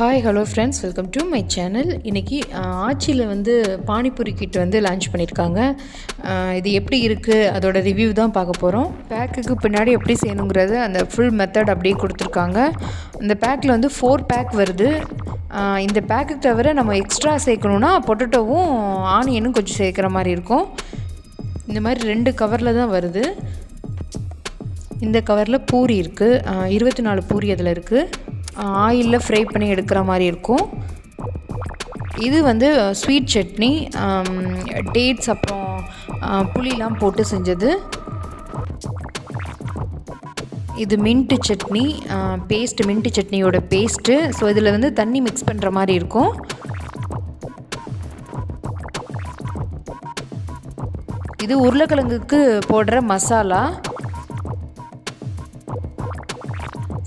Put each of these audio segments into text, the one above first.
Hi hello friends, welcome to my channel. இன்றைக்கி ஆச்சியில் panipuri kit launch பண்ணியிருக்காங்க. இது எப்படி இருக்குது அதோட ரிவ்யூ தான் பார்க்க போகிறோம். பேக்குக்கு பின்னாடி எப்படி செய்யணுங்கிறது அந்த ஃபுல் மெத்தட் அப்படியே கொடுத்துருக்காங்க. இந்த பேக்கில் 4 பேக் வருது. இந்த பேக்கு தவிர நம்ம எக்ஸ்ட்ரா சேர்க்கணுன்னா பொட்டேட்டோவும் ஆனியனும் கொஞ்சம் சேர்க்குற மாதிரி இருக்கும். இந்த மாதிரி 2 கவரில் தான் வருது. இந்த கவரில் பூரி இருக்குது, 24 பூரி அதில் இருக்குது. ஆயிலில் ஃப்ரை பண்ணி எடுக்கிற மாதிரி இருக்கும். இது ஸ்வீட் சட்னி, டேட்ஸ் அப்புறம் புளிலாம் போட்டு செஞ்சது. இது மின்ட்டு சட்னி, மின்ட்டு சட்னியோட பேஸ்ட்டு. ஸோ இதில் தண்ணி மிக்ஸ் பண்ணுற மாதிரி இருக்கும். இது உருளைக்கிழங்குக்கு போடுற மசாலா.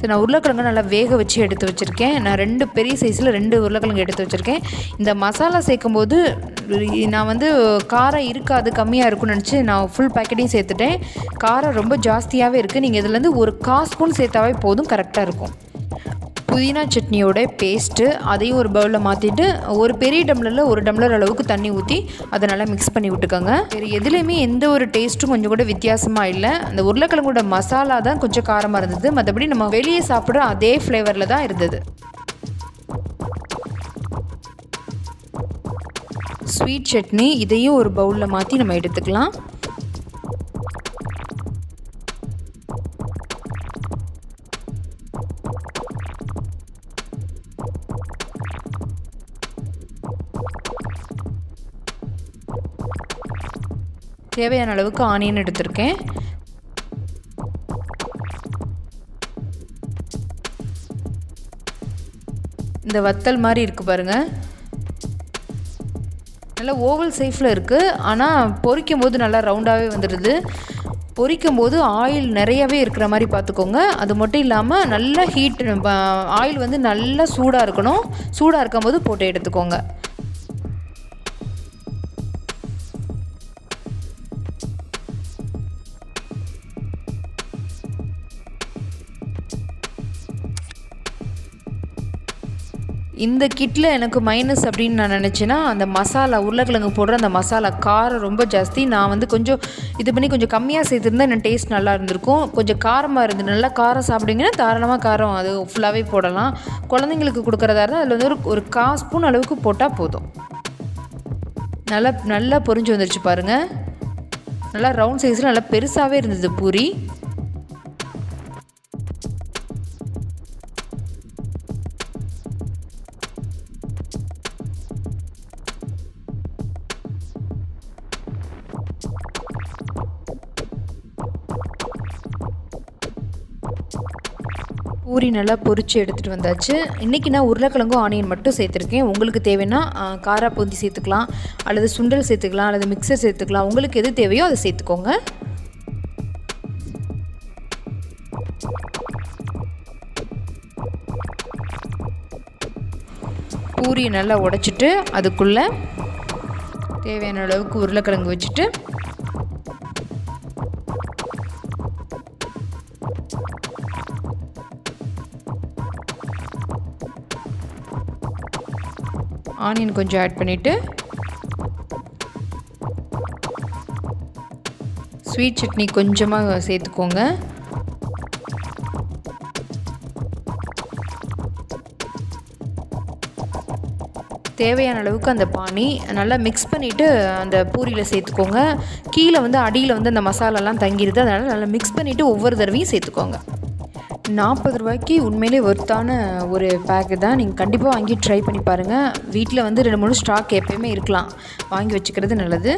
ஸோ நான் உருளைக்கிழங்கு நல்லா வேக வச்சு எடுத்து வச்சுருக்கேன். நான் 2 பெரிய சைஸில் 2 உருளைக்கிழங்கு எடுத்து வச்சுருக்கேன். இந்த மசாலா சேர்க்கும்போது நான் காரம் இருக்காது, கம்மியாக இருக்கும்னு நினச்சி நான் ஃபுல் பேக்கெட்டையும் சேர்த்துட்டேன். காரம் ரொம்ப ஜாஸ்தியாகவே இருக்குது. நீங்கள் இதில் ஒரு 1/4 ஸ்பூன் சேர்த்தாவே போதும், கரெக்டாக இருக்கும். புதினா சட்னியோட பேஸ்ட்டு அதையும் ஒரு பவுலில் மாற்றிட்டு ஒரு பெரிய டம்ளரில் 1 டம்ளர் அளவுக்கு தண்ணி ஊற்றி அதை நல்லா மிக்ஸ் பண்ணி விட்டுக்கோங்க. வேறு எதுலேயுமே எந்த ஒரு டேஸ்ட்டும் கொஞ்சம் கூட வித்தியாசமாக இல்லை. அந்த உருளைக்கிழங்கோட மசாலா தான் கொஞ்சம் காரமாக இருந்தது. மற்றபடி நம்ம வெளியே சாப்பிட்ற அதே ஃப்ளேவரில் தான் இருந்தது. ஸ்வீட் சட்னி இதையும் ஒரு பவுலில் மாற்றி நம்ம எடுத்துக்கலாம். தேவையான அளவுக்கு ஆனியன் எடுத்திருக்கேன். இந்த வத்தல் மாதிரி இருக்குது பாருங்கள், நல்லா ஓவல் சைஸில் இருக்குது. ஆனால் பொரிக்கும் போது நல்லா ரவுண்டாகவே வந்துடுது. பொரிக்கும் போது ஆயில் நிறையவே இருக்கிற மாதிரி பார்த்துக்கோங்க. அது மட்டும் இல்லாமல் நல்லா ஹீட், ஆயில் நல்லா சூடாக இருக்கணும். சூடாக இருக்கும் போது போட்டு எடுத்துக்கோங்க. இந்த கிட்டில் எனக்கு மைனஸ் அப்படின்னு நான் நினச்சேன்னா, அந்த மசாலா உருளைக்கிழங்கு போடுற அந்த மசாலா காரம் ரொம்ப ஜாஸ்தி. நான் கொஞ்சம் இது பண்ணி கொஞ்சம் கம்மியாக சேர்த்துருந்தா எனக்கு டேஸ்ட் நல்லா இருந்திருக்கும். கொஞ்சம் காரமாக இருந்து, நல்லா காரம் சாப்பிடுங்கன்னா தாராளமாக காரம் அது ஃபுல்லாகவே போடலாம். குழந்தைங்களுக்கு கொடுக்குறதா இருந்தால் அதில் ஒரு 1/4 ஸ்பூன் அளவுக்கு போட்டால் போதும். நல்லா பொரிஞ்சு வந்துருச்சு பாருங்கள். நல்லா ரவுண்ட் சைஸில் நல்லா பெருசாகவே இருந்தது பூரி. பூரி நல்லா பொரித்து எடுத்துகிட்டு வந்தாச்சு. இன்றைக்கி நான் உருளைக்கிழங்கும் ஆனியன் மட்டும் சேர்த்துருக்கேன். உங்களுக்கு தேவைன்னா காரா பூந்தி சேர்த்துக்கலாம், அல்லது சுண்டல் சேர்த்துக்கலாம், அல்லது மிக்சர் சேர்த்துக்கலாம். உங்களுக்கு எது தேவையோ அதை சேர்த்துக்கோங்க. பூரியை நல்லா உடைச்சிட்டு அதுக்குள்ளே தேவையான அளவுக்கு உருளைக்கிழங்கு வச்சுட்டு ஆனியன் கொஞ்சம் ஆட் பண்ணிவிட்டு ஸ்வீட் சட்னி கொஞ்சமாக சேர்த்துக்கோங்க. தேவையான அளவுக்கு அந்த பானி நல்லா மிக்ஸ் பண்ணிவிட்டு அந்த பூரியில் சேர்த்துக்கோங்க. கீழே அடியில் அந்த மசாலாலாம் தங்கிடுது. அதனால் நல்லா மிக்ஸ் பண்ணிவிட்டு ஒவ்வொரு தடவையும் சேர்த்துக்கோங்க. 40 ரூபாய்க்கு உண்மையிலே ஒர்த்தான ஒரு பேக்கு தான். நீங்கள் கண்டிப்பாக வாங்கி ட்ரை பண்ணி பாருங்கள். வீட்டில் 2-3 ஸ்டாக் எப்போயுமே இருக்கலாம், வாங்கி வச்சுக்கிறது நல்லது.